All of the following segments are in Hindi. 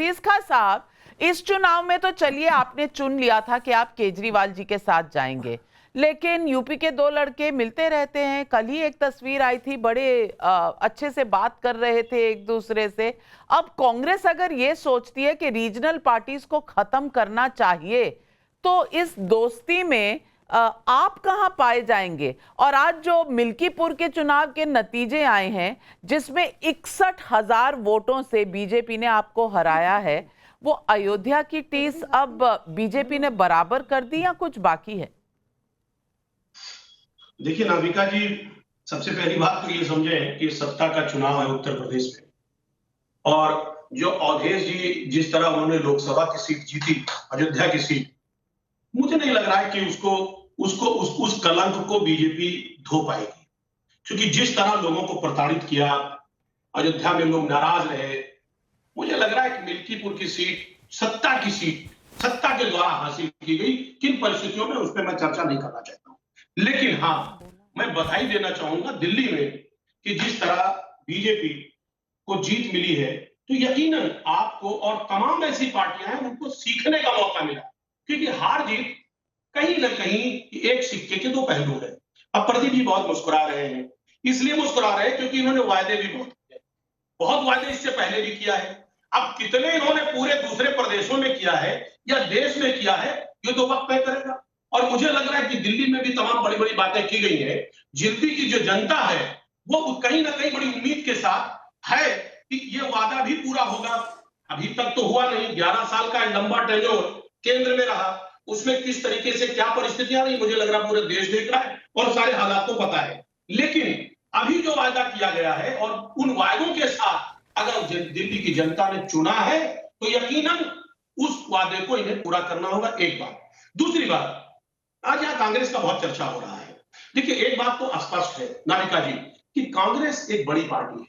अजीज खां साहब, इस चुनाव में तो चलिए आपने चुन लिया था कि आप केजरीवाल जी के साथ जाएंगे, लेकिन यूपी के दो लड़के मिलते रहते हैं। कल ही एक तस्वीर आई थी, बड़े अच्छे से बात कर रहे थे एक दूसरे से। अब कांग्रेस अगर ये सोचती है कि रीजनल पार्टीज को खत्म करना चाहिए, तो इस दोस्ती में आप कहां पाए जाएंगे? और आज जो मिल्कीपुर के चुनाव के नतीजे आए हैं, जिसमें 61,000 वोटों से बीजेपी ने आपको हराया है, वो अयोध्या की टीस अब बीजेपी ने बराबर कर दी या कुछ बाकी है? देखिए नाविका जी, सबसे पहली बात तो ये समझें कि सत्ता का चुनाव है उत्तर प्रदेश में, और जो अवधेश जी जिस तरह उन्होंने लोकसभा की सीट जीती, अयोध्या की सीट, मुझे नहीं लग रहा है कि उसको उसको उस कलंक को बीजेपी धो पाएगी, क्योंकि जिस तरह लोगों को प्रताड़ित किया, अयोध्या में लोग नाराज रहे। मुझे लग रहा है कि मिल्कीपुर की सीट सत्ता की सीट, सत्ता के द्वारा हासिल की गई। किन परिस्थितियों में, उस पर मैं चर्चा नहीं करना चाहता हूं, लेकिन हाँ, मैं बधाई देना चाहूंगा दिल्ली में कि जिस तरह बीजेपी को जीत मिली है, तो यकीनन आपको और तमाम ऐसी पार्टियां हैं उनको सीखने का मौका मिला, क्योंकि हार जीत कहीं ना कहीं एक सिक्के के दो पहलू है। अब प्रदीप जी बहुत मुस्कुरा रहे हैं, इसलिए मुस्कुरा रहे हैं क्योंकि इन्होंने वायदे भी बहुत वायदे इससे पहले भी किया है। अब कितने इन्होंने पूरे दूसरे प्रदेशों में किया है या देश में किया है, ये तो वक्त तय करेगा। और मुझे लग रहा है कि दिल्ली में भी तमाम बड़ी बड़ी बातें की गई हैं। दिल्ली की जो जनता है वो कहीं ना कहीं बड़ी उम्मीद के साथ है कि ये वादा भी पूरा होगा। अभी तक तो हुआ नहीं, 11 साल का लंबा टेन्योर केंद्र में रहा, उसमें किस तरीके से क्या परिस्थितियां रही, मुझे लग रहा पूरे देश देख रहा है और सारे हालात को पता है। लेकिन अभी जो वायदा किया गया है और उन वायदों के साथ अगर दिल्ली की जनता ने चुना है, तो यकीनन उस वादे को इन्हें पूरा करना होगा। एक बात। दूसरी बात, आज यहाँ कांग्रेस का बहुत चर्चा हो रहा है। देखिए, एक बात तो स्पष्ट है नाविका जी कि कांग्रेस एक बड़ी पार्टी है,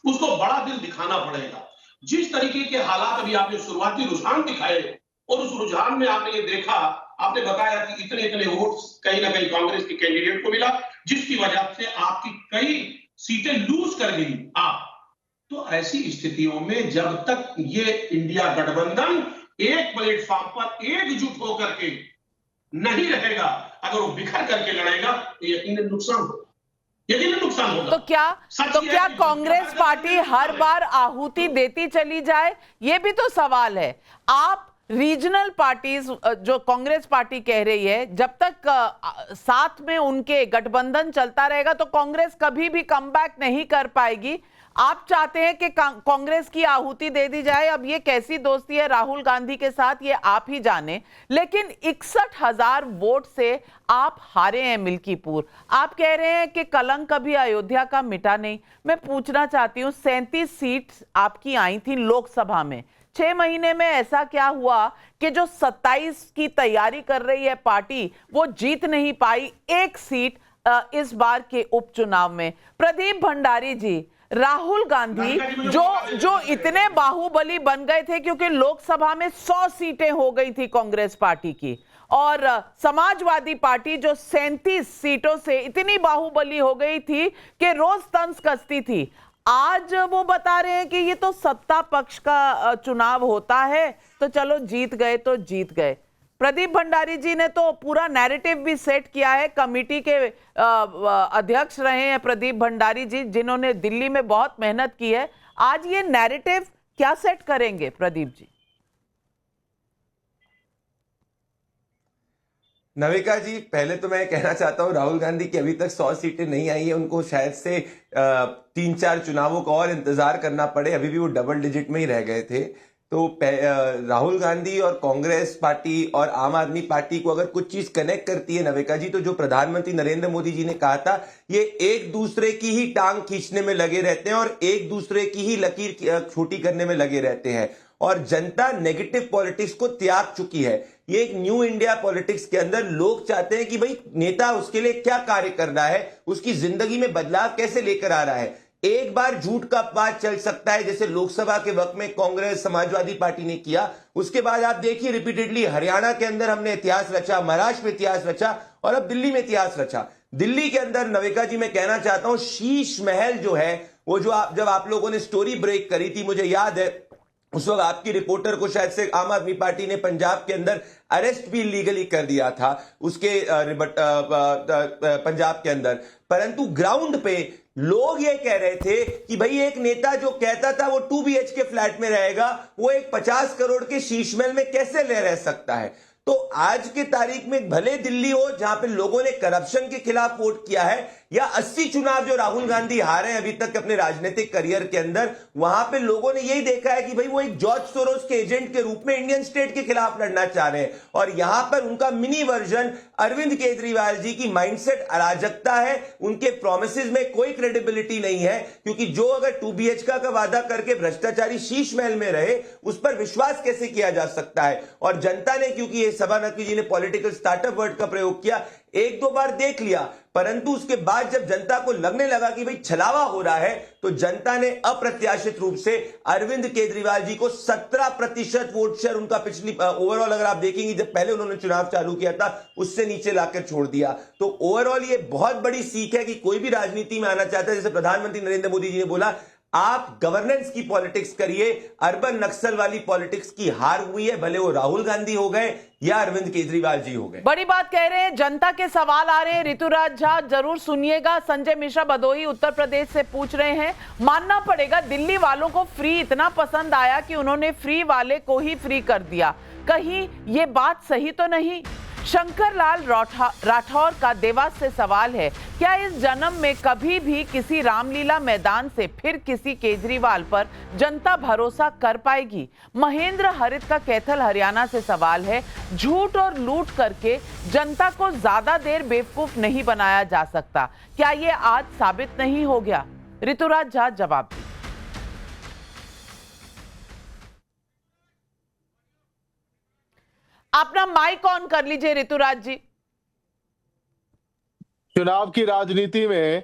उसको बड़ा दिल दिखाना पड़ेगा। जिस तरीके के हालात अभी आपने शुरुआती रुझान दिखाए और उस रुझान में आपने ये देखा, आपने बताया कि इतने इतने वोट कहीं ना कहीं कांग्रेस के कैंडिडेट को मिला, जिसकी वजह से आपकी कई सीटें लूज कर गई आप। तो ऐसी स्थितियों में जब तक ये इंडिया गठबंधन एक प्लेटफॉर्म पर एकजुट होकर के नहीं रहेगा, अगर वो बिखर करके लड़ेगा, तो यकीनन नुकसान होगा, यकीनन नुकसान होगा। तो क्या कांग्रेस पार्टी हर बार आहुति देती चली जाए? ये भी तो सवाल है। आप रीजनल पार्टीज, जो कांग्रेस पार्टी कह रही है, जब तक साथ में उनके गठबंधन चलता रहेगा तो कांग्रेस कभी भी कमबैक नहीं कर पाएगी। आप चाहते हैं कि कांग्रेस की आहुति दे दी जाए। अब ये कैसी दोस्ती है राहुल गांधी के साथ, ये आप ही जाने। लेकिन 61,000 वोट से आप हारे हैं मिल्कीपुर। आप कह रहे हैं कि कलंक कभी अयोध्या का मिटा नहीं। मैं पूछना चाहती हूँ, 37 सीट आपकी आई थी लोकसभा में, 6 महीने में ऐसा क्या हुआ कि जो 27 की तैयारी कर रही है पार्टी, वो जीत नहीं पाई एक सीट इस बार के उपचुनाव में? प्रदीप भंडारी जी, राहुल गांधी जो इतने बाहुबली बन गए थे क्योंकि लोकसभा में 100 सीटें हो गई थी कांग्रेस पार्टी की, और समाजवादी पार्टी जो 37 सीटों से इतनी बाहुबली हो गई थी कि रोज तंज कसती थी, आज वो बता रहे हैं कि ये तो सत्ता पक्ष का चुनाव होता है, तो चलो जीत गए तो जीत गए। प्रदीप भंडारी जी ने तो पूरा नैरेटिव भी सेट किया है। कमेटी के अध्यक्ष रहे हैं प्रदीप भंडारी जी, जिन्होंने दिल्ली में बहुत मेहनत की है। आज ये नैरेटिव क्या सेट करेंगे प्रदीप जी? नविका जी, पहले तो मैं कहना चाहता हूं राहुल गांधी की अभी तक 100 सीटें नहीं आई है, उनको शायद से 3-4 चुनावों का और इंतजार करना पड़े। अभी भी वो डबल डिजिट में ही रह गए थे। तो राहुल गांधी और कांग्रेस पार्टी और आम आदमी पार्टी को अगर कुछ चीज कनेक्ट करती है नविका जी, तो जो प्रधानमंत्री नरेंद्र मोदी जी ने कहा था, ये एक दूसरे की ही टांग खींचने में लगे रहते हैं और एक दूसरे की ही लकीर छोटी करने में लगे रहते हैं। और जनता नेगेटिव पॉलिटिक्स को त्याग चुकी है। ये एक न्यू इंडिया पॉलिटिक्स के अंदर लोग चाहते हैं कि भाई नेता उसके लिए क्या कार्य कर रहा है, उसकी जिंदगी में बदलाव कैसे लेकर आ रहा है। एक बार झूठ का अपवाद चल सकता है, जैसे लोकसभा के वक्त में कांग्रेस समाजवादी पार्टी ने किया। उसके बाद आप देखिए रिपीटेडली हरियाणा के अंदर हमने इतिहास रचा, महाराष्ट्र में इतिहास रचा और अब दिल्ली में इतिहास रचा। दिल्ली के अंदर नविका जी मैं कहना चाहता हूं, शीश महल जो है वो, जो जब आप लोगों ने स्टोरी ब्रेक करी थी, मुझे याद है उस वक्त आपकी रिपोर्टर को शायद से आम आदमी पार्टी ने पंजाब के अंदर अरेस्ट भी लीगली कर दिया था उसके पंजाब के अंदर। परंतु ग्राउंड पे लोग ये कह रहे थे कि भाई एक नेता जो कहता था वो 2 BHK फ्लैट में रहेगा, वो एक 50 करोड़ के शीश महल में कैसे रह सकता है। तो आज के तारीख में भले दिल्ली हो जहां पे लोगों ने करप्शन के खिलाफ वोट किया है, या 80 चुनाव जो राहुल गांधी हारे हैं अभी तक अपने राजनीतिक करियर के अंदर, वहां पे लोगों ने यही देखा है कि भाई वो एक जॉर्ज सोरोस के एजेंट के रूप में इंडियन स्टेट के खिलाफ लड़ना चाह रहे हैं। और यहां पर उनका मिनी वर्जन अरविंद केजरीवाल जी की माइंडसेट अराजकता है, उनके प्रोमिसेस में कोई क्रेडिबिलिटी नहीं है, क्योंकि जो अगर 2 BHK का वादा करके भ्रष्टाचारी शीश महल में रहे, उस पर विश्वास कैसे किया जा सकता है। और जनता ने, क्योंकि ये सभा नकवी जी ने पॉलिटिकल स्टार्टअप वर्ड का प्रयोग किया, 1-2 बार देख लिया, परंतु उसके बाद जब जनता को लगने लगा कि भाई छलावा हो रहा है, तो जनता ने अप्रत्याशित रूप से अरविंद केजरीवाल जी को 17% वोट शेयर उनका पिछली ओवरऑल अगर आप देखेंगे जब पहले उन्होंने चुनाव चालू किया था उससे नीचे लाकर छोड़ दिया। तो ओवरऑल ये बहुत बड़ी सीख है कि कोई भी राजनीति में आना चाहता है, जैसे प्रधानमंत्री नरेंद्र मोदी जी ने बोला, आप गवर्नेंस की पॉलिटिक्स करिए, अर्बन नक्सल वाली पॉलिटिक्स की हार हुई है, भले वो राहुल गांधी हो गए या अरविंद केजरीवाल जी हो गए। बड़ी बात कह रहे हैं, जनता के सवाल आ रहे हैं। ऋतुराज झा जरूर सुनिएगा, संजय मिश्रा भदोही उत्तर प्रदेश से पूछ रहे हैं। मानना पड़ेगा दिल्ली वालों को फ्री इतना पसंद आया कि उन्होंने फ्री वाले को ही फ्री कर दिया, कहीं ये बात सही तो नहीं। शंकर लाल राठौर का देवास से सवाल है, क्या इस जन्म में कभी भी किसी रामलीला मैदान से फिर किसी केजरीवाल पर जनता भरोसा कर पाएगी। महेंद्र हरित का कैथल हरियाणा से सवाल है, झूठ और लूट करके जनता को ज्यादा देर बेवकूफ नहीं बनाया जा सकता, क्या ये आज साबित नहीं हो गया। ऋतुराज झा जवाब दी। अपना माइक ऑन कर लीजिए ऋतुराज जी। चुनाव की राजनीति में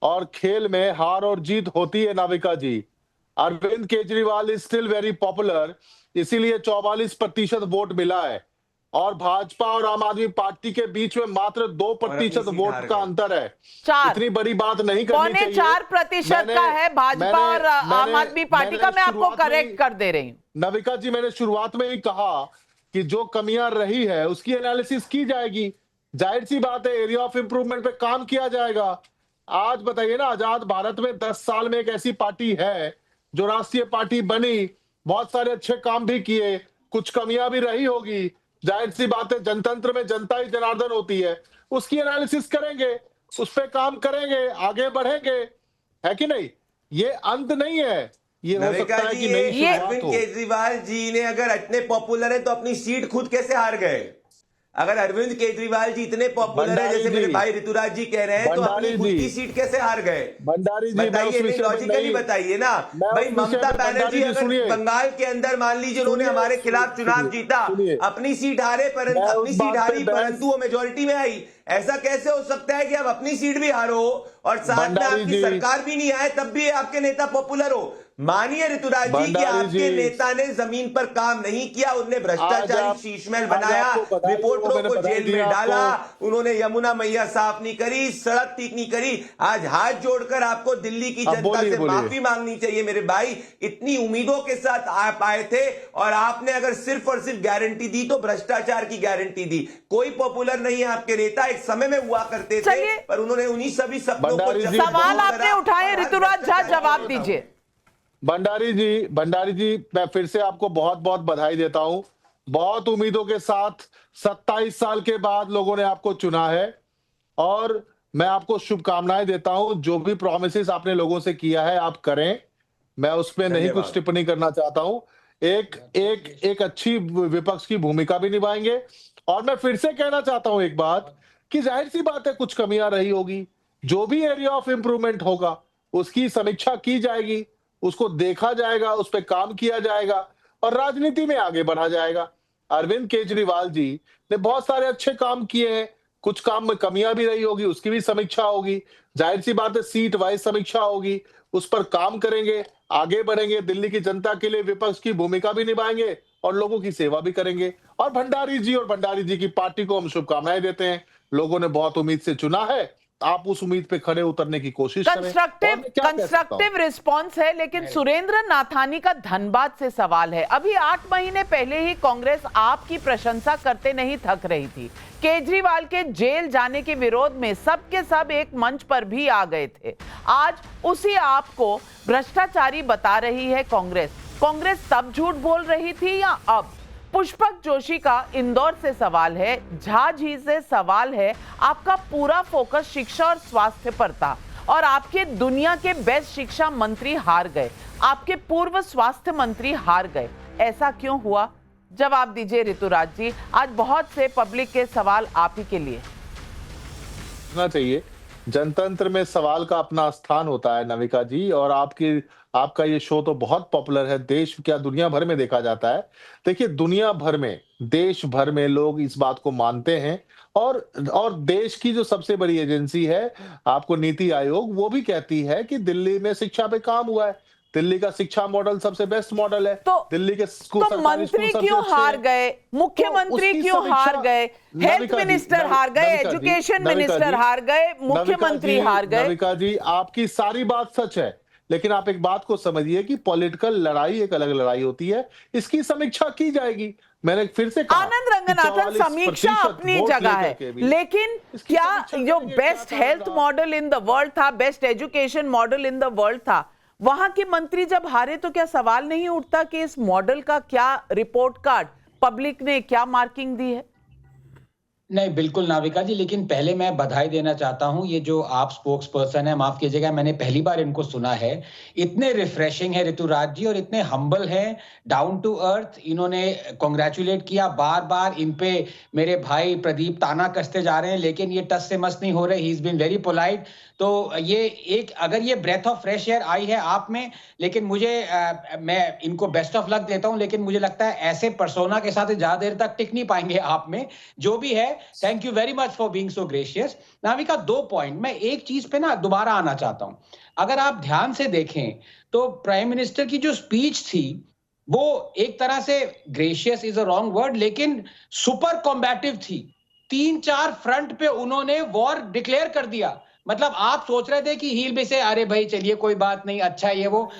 और खेल में हार और जीत होती है Navika ji. Arvind Kejriwal is still very popular, इसीलिए 44% वोट मिला है, और भाजपा और आम आदमी पार्टी के बीच में मात्र 2% वोट का अंतर है। इतनी बड़ी बात नहीं करनी चाहिए। 4% का है भाजपा और आम आदमी पार्टी का। मैं आपको करेक्ट कर दे रही हूँ नविका जी। मैंने शुरुआत में ही कहा कि जो कमियां रही है उसकी एनालिसिस की जाएगी। जाहिर सी बात है, एरिया ऑफ इंप्रूवमेंट पे काम किया जाएगा। आज बताइए ना, आजाद भारत में 10 साल में एक ऐसी पार्टी है जो राष्ट्रीय पार्टी बनी, बहुत सारे अच्छे काम भी किए, कुछ कमियां भी रही होगी। जाहिर सी बात है, जनतंत्र में जनता ही जनार्दन होती है। उसकी एनालिसिस करेंगे, उस पर काम करेंगे, आगे बढ़ेंगे, है कि नहीं। ये अंत नहीं है, ये हो सकता है कि नई शुरुआत हो। केजरीवाल जी ने अगर इतने पॉपुलर है तो अपनी सीट खुद कैसे हार गए। अगर अरविंद केजरीवाल जी इतने पॉपुलर है जैसे मेरे भाई ऋतुराज जी कह रहे हैं, तो अपनी खुद की सीट कैसे हार गए। भंडारी जी बताइए, लॉजिकली बताइए ना भाई। ममता बनर्जी अगर बंगाल के अंदर मान लीजिए उन्होंने हमारे खिलाफ चुनाव जीता, अपनी सीट हारे, परंतु वो मेजोरिटी में आई। ऐसा कैसे हो सकता है कि आप अपनी सीट भी हारो और साथ में आपकी सरकार भी नहीं आए, तब भी आपके नेता पॉपुलर हो। मानिए ऋतुराज जी कि आपके नेता ने जमीन पर काम नहीं किया, उन्होंने भ्रष्टाचारी शीश महल बनाया, रिपोर्टरों को जेल में डाला, उन्होंने यमुना मैया साफ नहीं करी, सड़क ठीक नहीं करी। आज हाथ जोड़कर आपको दिल्ली की जनता से माफी मांगनी चाहिए मेरे भाई। इतनी उम्मीदों के साथ आप आए थे और आपने अगर सिर्फ और सिर्फ गारंटी दी तो भ्रष्टाचार की गारंटी दी। कोई पॉपुलर नहीं है आपके नेता, एक समय में हुआ करते थे, पर उन्होंने उन्हीं सभी शब्दों को। सवाल आपने उठाए, ऋतुराज झा जवाब दीजिए। भंडारी जी, मैं फिर से आपको बहुत बहुत बधाई देता हूं। बहुत उम्मीदों के साथ 27 साल के बाद लोगों ने आपको चुना है, और मैं आपको शुभकामनाएं देता हूं। जो भी प्रॉमिसेस आपने लोगों से किया है आप करें, मैं उसमें नहीं कुछ टिप्पणी करना चाहता हूं। एक अच्छी विपक्ष की भूमिका भी निभाएंगे। और मैं फिर से कहना चाहता हूं एक बात कि जाहिर सी बात है कुछ कमियां रही होगी, जो भी एरिया ऑफ इंप्रूवमेंट होगा उसकी समीक्षा की जाएगी, उसको देखा जाएगा, उस पर काम किया जाएगा और राजनीति में आगे बढ़ा जाएगा। अरविंद केजरीवाल जी ने बहुत सारे अच्छे काम किए हैं, कुछ काम में कमियां भी रही होगी, उसकी भी समीक्षा होगी। जाहिर सी बात है सीट वाइज समीक्षा होगी, उस पर काम करेंगे, आगे बढ़ेंगे, दिल्ली की जनता के लिए विपक्ष की भूमिका भी निभाएंगे और लोगों की सेवा भी करेंगे। और भंडारी जी की पार्टी को हम शुभकामनाएं देते हैं। लोगों ने बहुत उम्मीद से चुना है आप उस उम्मीद पे खड़े उतरने की कोशिश करें। और मैं क्या कह सकता हूं? कंस्ट्रक्टिव रिस्पांस है, लेकिन सुरेंद्र नाथानी का धनबाद से सवाल है। अभी 8 महीने पहले ही कांग्रेस आपकी प्रशंसा करते नहीं थक रही थी। केजरीवाल के जेल जाने के विरोध में सब के सब एक मंच पर भी आ गए थे। आज उसी आप को भ्रष्टाचारी बता रही है कांग्रेस। कांग्रेस तब झूठ बोल रही थी या अब? पुष्पक जोशी का इंदौर से सवाल है, झाझी से सवाल है। आपका पूरा फोकस शिक्षा और स्वास्थ्य पर था और आपके दुनिया के बेस्ट शिक्षा मंत्री हार गए, आपके पूर्व स्वास्थ्य मंत्री हार गए। ऐसा क्यों हुआ? जवाब दीजिए ऋतुराज जी। आज बहुत से पब्लिक के सवाल आप ही के लिए। चाहिए जनतंत्र में सवाल का अपना स्थान होता है नविका जी, और आपका ये शो तो बहुत पॉपुलर है, देश क्या दुनिया भर में देखा जाता है। देखिए दुनिया भर में, देश भर में लोग इस बात को मानते हैं, और देश की जो सबसे बड़ी एजेंसी है आपको नीति आयोग, वो भी कहती है कि दिल्ली में शिक्षा पे काम हुआ है, दिल्ली का शिक्षा मॉडल सबसे बेस्ट मॉडल है। तो दिल्ली के स्कूल, तो मंत्री क्यों हार गए? मुख्यमंत्री क्यों हार गए? हेल्थ मिनिस्टर हार गए, एजुकेशन मिनिस्टर हार गए, मुख्यमंत्री हार गए। नविका जी, आपकी सारी बात सच है, लेकिन आप एक बात को समझिए कि पॉलिटिकल लड़ाई एक अलग लड़ाई होती है, इसकी समीक्षा की जाएगी। मैंने फिर से कहा, आनंद रंगनाथन, समीक्षा अपनी जगह है, लेकिन क्या जो best health model in the world था, best education model in the world था, वहां के मंत्री जब हारे तो क्या सवाल नहीं उठता कि इस मॉडल का क्या रिपोर्ट कार्ड, पब्लिक ने क्या मार्किंग दी है? नहीं, बिल्कुल नाविका जी, लेकिन पहले मैं बधाई देना चाहता हूं। ये जो आप स्पोक्स पर्सन है, माफ कीजिएगा, मैंने पहली बार इनको सुना है। इतने रिफ्रेशिंग है ऋतुराज जी, और इतने हम्बल हैं, डाउन टू अर्थ। इन्होंने कांग्रेचुलेट किया, बार बार इन पे मेरे भाई प्रदीप ताना कसते जा रहे हैं, लेकिन ये टस से मस नहीं हो रहे। He is been very polite. तो ये एक, अगर ये ब्रेथ ऑफ फ्रेश एयर आई है आप में, लेकिन मैं इनको बेस्ट ऑफ लक देता हूं, लेकिन मुझे लगता है ऐसे पर्सोना के साथ ज्यादा देर तक टिक नहीं पाएंगे आप में। जो भी है, thank you very much for being so gracious. Navika, 2 point, मैं एक चीज पे ना दोबारा आना चाहता हूं। अगर आप ध्यान से देखें तो प्राइम मिनिस्टर की जो स्पीच थी वो एक तरह से, gracious is a wrong word, लेकिन सुपर कॉम्बैटिव थी। 3-4 फ्रंट पे उन्होंने वॉर डिक्लेयर कर दिया। मतलब आप सोच रहे थे कि हील में से अरे भाई चलिए कोई बात नहीं, अच्छा ये वो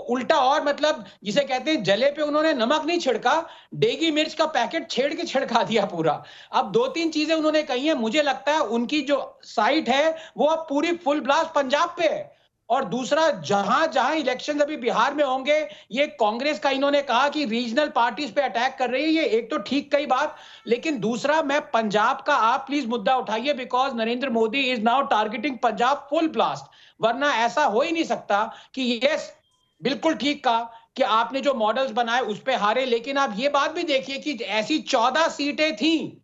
उल्टा, और मतलब जिसे कहते हैं जले पे उन्होंने नमक नहीं छिड़का, डेगी मिर्च का पैकेट छेड़ के छिड़का दिया पूरा। अब 2-3 चीजें उन्होंने कही है, मुझे लगता है उनकी जो साइट है वो अब पूरी फुल ब्लास्ट पंजाब पे है। और दूसरा, जहां जहां इलेक्शन अभी बिहार में होंगे, ये कांग्रेस का इन्होंने कहा कि रीजनल पार्टीज पे अटैक कर रही है, ये एक तो ठीक कई बात, लेकिन दूसरा, मैं पंजाब का, आप प्लीज मुद्दा उठाइए, because Narendra Modi is now targeting Punjab full blast. वरना ऐसा हो ही नहीं सकता कि यस, बिल्कुल ठीक कहा कि आपने जो मॉडल्स बनाए उस पे हारे, लेकिन आप ये बात भी देखिए कि ऐसी 14 सीटें थी,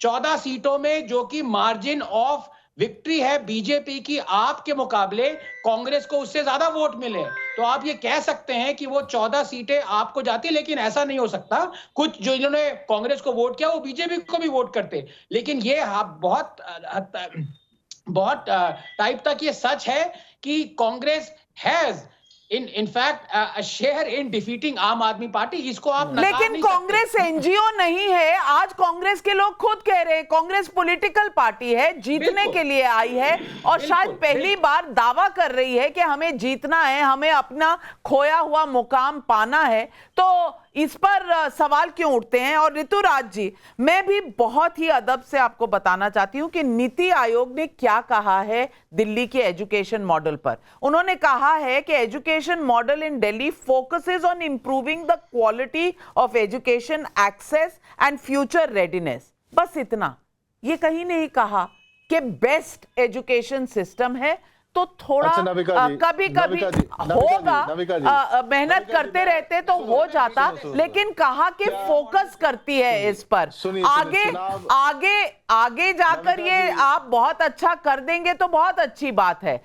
14 सीटों में जो कि मार्जिन ऑफ विक्ट्री है बीजेपी की, आपके मुकाबले कांग्रेस को उससे ज्यादा वोट मिले। तो आप ये कह सकते हैं कि वो 14 सीटें आपको जाती, लेकिन ऐसा नहीं हो सकता। कुछ जो इन्होंने कांग्रेस को वोट किया वो बीजेपी को भी वोट करते। लेकिन ये बहुत टाइप तक ये सच है कि Congress has in fact a share in defeating आम आदमी पार्टी। इसको आप नकार लेकिन नहीं कांग्रेस एनजीओ नहीं है। आज कांग्रेस के लोग खुद कह रहे हैं कांग्रेस पॉलिटिकल पार्टी है, जीतने के लिए आई है, और शायद पहली बार दावा कर रही है कि हमें जीतना है, हमें अपना खोया हुआ मुकाम पाना है। तो इस पर सवाल क्यों उठते हैं? और ऋतुराज जी, मैं भी बहुत ही अदब से आपको बताना चाहती हूं कि नीति आयोग ने क्या कहा है दिल्ली के एजुकेशन मॉडल पर। उन्होंने कहा है कि education model in Delhi focuses on improving the quality of education access and future readiness. बस इतना, ये कहीं नहीं कहा कि बेस्ट एजुकेशन सिस्टम है। तो थोड़ा कभी कभी होगा, मेहनत करते रहते तो हो जाता, लेकिन कहा कि फोकस करती है इस पर। आगे जाकर ये आप बहुत अच्छा कर देंगे तो बहुत अच्छी बात है,